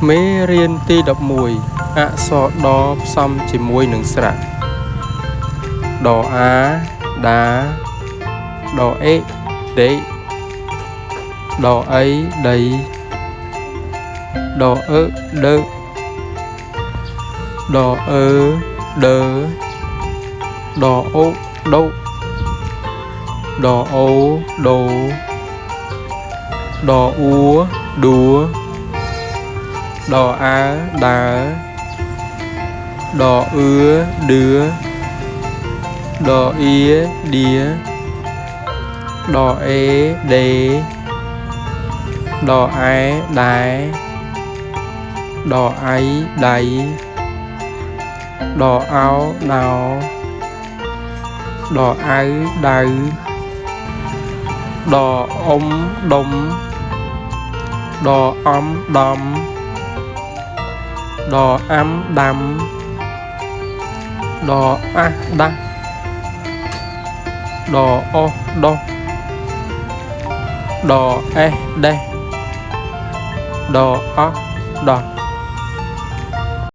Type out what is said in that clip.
មេរៀនទី11អក្សរដផ្សំជាមួយនឹងស្រៈដអាដាដអេដេដអីដីដអឺដឺដអឺដឺដអូដូដអូដូដអ៊ូឌួដអើដើដអឿឌឿដអៀឌៀដអេដេដអែដែរដអៃដៃដអោដៅដអៅដៅដអ៊ំដុំដអំដំដអាំដាំដអាស់ដាស់ដអោដុះដអេះដេះដអោះដោះ